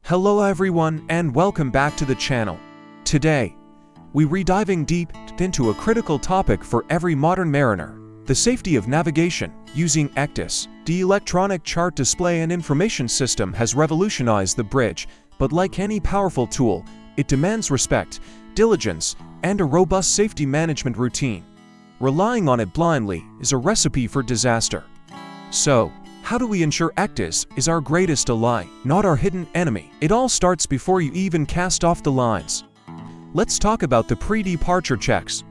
Hello everyone and welcome back to the channel. Today, we're diving deep into a critical topic for every modern mariner, the safety of navigation using ECDIS. The electronic chart display and information system has revolutionized the bridge, but like any powerful tool, it demands respect, diligence, and a robust safety management routine. Relying on it blindly is a recipe for disaster. So, how do we ensure ECDIS is our greatest ally, not our hidden enemy? It all starts before you even cast off the lines. Let's talk about the pre-departure checks.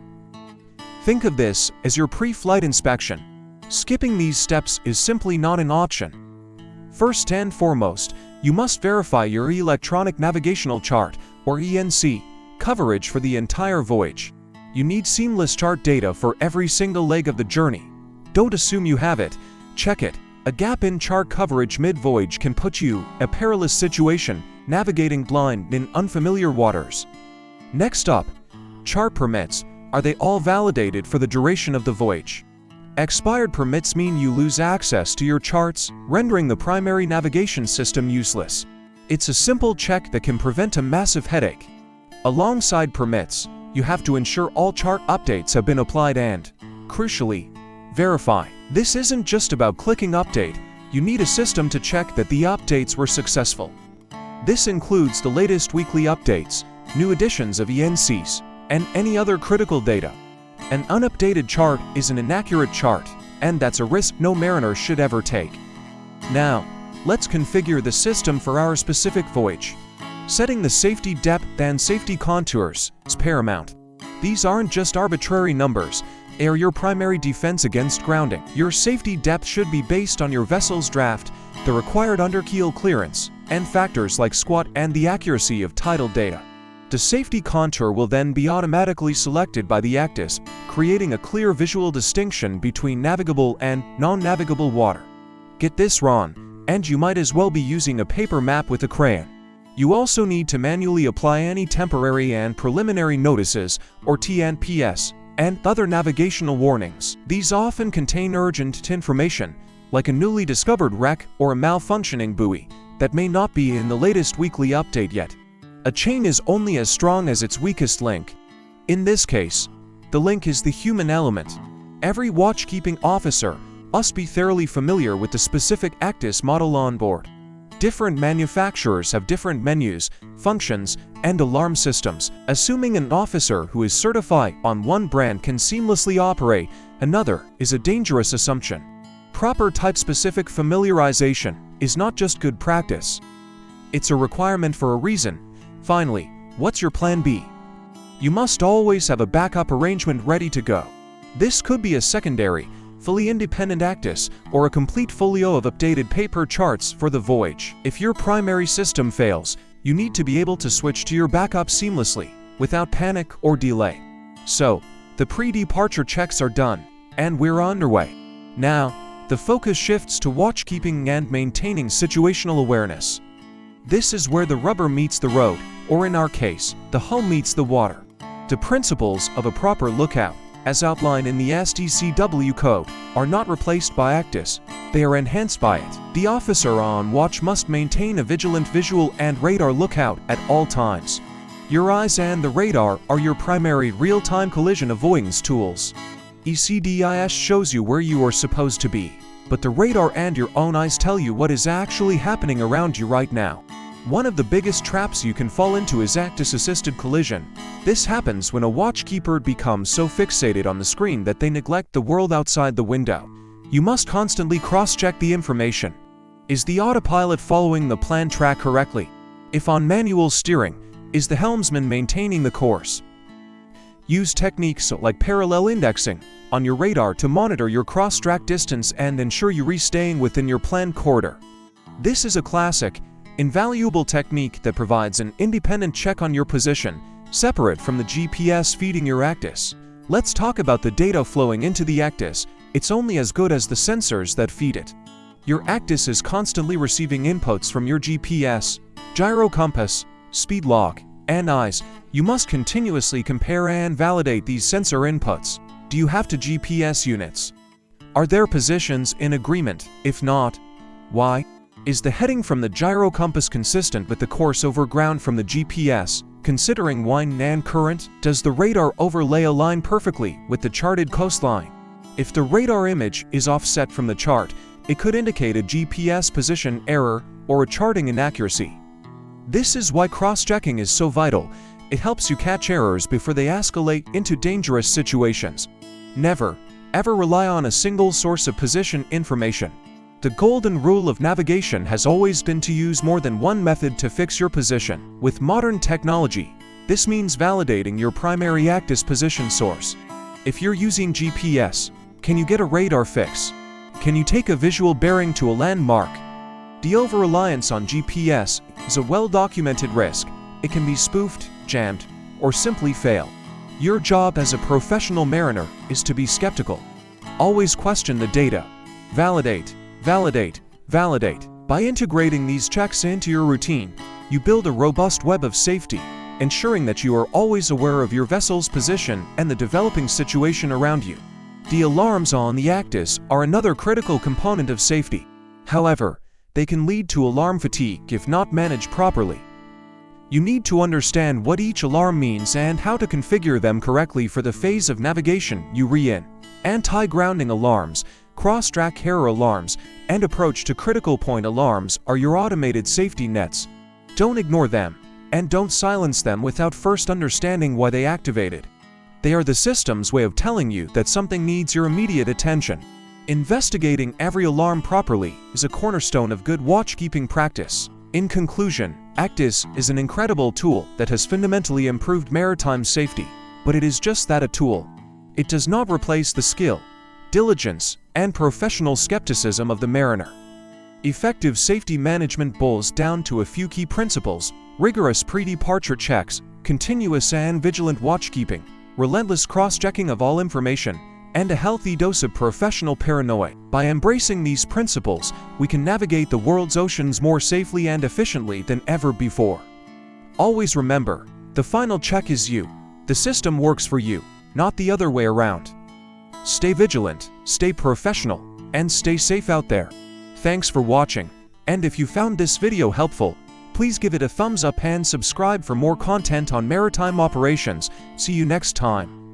Think of this as your pre-flight inspection. Skipping these steps is simply not an option. First and foremost, you must verify your electronic navigational chart, or ENC, coverage for the entire voyage. You need seamless chart data for every single leg of the journey. Don't assume you have it, check it. A gap in chart coverage mid-voyage can put you in a perilous situation, navigating blind in unfamiliar waters. Next up, chart permits. Are they all validated for the duration of the voyage? Expired permits mean you lose access to your charts, rendering the primary navigation system useless. It's a simple check that can prevent a massive headache. Alongside permits, you have to ensure all chart updates have been applied and, crucially, verify. This isn't just about clicking update, you need a system to check that the updates were successful. This includes the latest weekly updates, new editions of ENCs, and any other critical data. An unupdated chart is an inaccurate chart, and that's a risk no mariner should ever take. Now, let's configure the system for our specific voyage. Setting the safety depth and safety contours is paramount. These aren't just arbitrary numbers. They are your primary defense against grounding. Your safety depth should be based on your vessel's draft, the required underkeel clearance, and factors like squat and the accuracy of tidal data. The safety contour will then be automatically selected by the ECDIS, creating a clear visual distinction between navigable and non-navigable water. Get this wrong, and you might as well be using a paper map with a crayon. You also need to manually apply any temporary and preliminary notices, or TNPS, and other navigational warnings. These often contain urgent information, like a newly discovered wreck or a malfunctioning buoy, that may not be in the latest weekly update yet. A chain is only as strong as its weakest link. In this case, the link is the human element. Every watchkeeping officer must be thoroughly familiar with the specific ECDIS model on board. Different manufacturers have different menus, functions, and alarm systems. Assuming an officer who is certified on one brand can seamlessly operate another is a dangerous assumption. Proper type-specific familiarization is not just good practice. It's a requirement for a reason. Finally, what's your plan B? You must always have a backup arrangement ready to go. This could be a secondary, fully independent ECDIS, or a complete folio of updated paper charts for the voyage. If your primary system fails, you need to be able to switch to your backup seamlessly, without panic or delay. So, the pre-departure checks are done, and we're underway. Now, the focus shifts to watchkeeping and maintaining situational awareness. This is where the rubber meets the road, or in our case, the hull meets the water. The principles of a proper lookout, as outlined in the STCW code, are not replaced by ECDIS, they are enhanced by it. The officer on watch must maintain a vigilant visual and radar lookout at all times. Your eyes and the radar are your primary real-time collision avoidance tools. ECDIS shows you where you are supposed to be, but the radar and your own eyes tell you what is actually happening around you right now. One of the biggest traps you can fall into is ECDIS-assisted collision. This happens when a watchkeeper becomes so fixated on the screen that they neglect the world outside the window. You must constantly cross-check the information. Is the autopilot following the planned track correctly? If on manual steering, is the helmsman maintaining the course? Use techniques like parallel indexing on your radar to monitor your cross-track distance and ensure you're staying within your planned corridor. This is a classic, invaluable technique that provides an independent check on your position, separate from the GPS feeding your ECDIS. Let's talk about the data flowing into the ECDIS. It's only as good as the sensors that feed it. Your ECDIS is constantly receiving inputs from your GPS, gyro compass, speed log, and eyes. You must continuously compare and validate these sensor inputs. Do you have GPS units? Are their positions in agreement? If not, why? Is the heading from the gyro compass consistent with the course over ground from the GPS, considering wind and current? Does the radar overlay align perfectly with the charted coastline? If the radar image is offset from the chart, it could indicate a GPS position error or a charting inaccuracy. This is why cross-checking is so vital. It helps you catch errors before they escalate into dangerous situations. Never, ever rely on a single source of position information. The golden rule of navigation has always been to use more than one method to fix your position. With modern technology, this means validating your primary ECDIS position source. If you're using GPS, can you get a radar fix? Can you take a visual bearing to a landmark? The over-reliance on GPS is a well-documented risk. It can be spoofed, jammed, or simply fail. Your job as a professional mariner is to be skeptical. Always question the data. Validate, validate, validate. By integrating these checks into your routine, you build a robust web of safety, ensuring that you are always aware of your vessel's position and the developing situation around you. The alarms on the ECDIS are another critical component of safety. However, they can lead to alarm fatigue if not managed properly. You need to understand what each alarm means and how to configure them correctly for the phase of navigation you're in. Anti-grounding alarms, cross-track error alarms, and approach to critical point alarms are your automated safety nets. Don't ignore them, and don't silence them without first understanding why they activated. They are the system's way of telling you that something needs your immediate attention. Investigating every alarm properly is a cornerstone of good watchkeeping practice. In conclusion, ECDIS is an incredible tool that has fundamentally improved maritime safety, but it is just that, a tool. It does not replace the skill, diligence, and professional skepticism of the mariner. Effective safety management boils down to a few key principles: rigorous pre-departure checks, continuous and vigilant watchkeeping, relentless cross-checking of all information, and a healthy dose of professional paranoia. By embracing these principles, we can navigate the world's oceans more safely and efficiently than ever before. Always remember, the final check is you. The system works for you, not the other way around. Stay vigilant, stay professional, and stay safe out there. Thanks for watching, and if you found this video helpful, please give it a thumbs up and subscribe for more content on maritime operations. See you next time.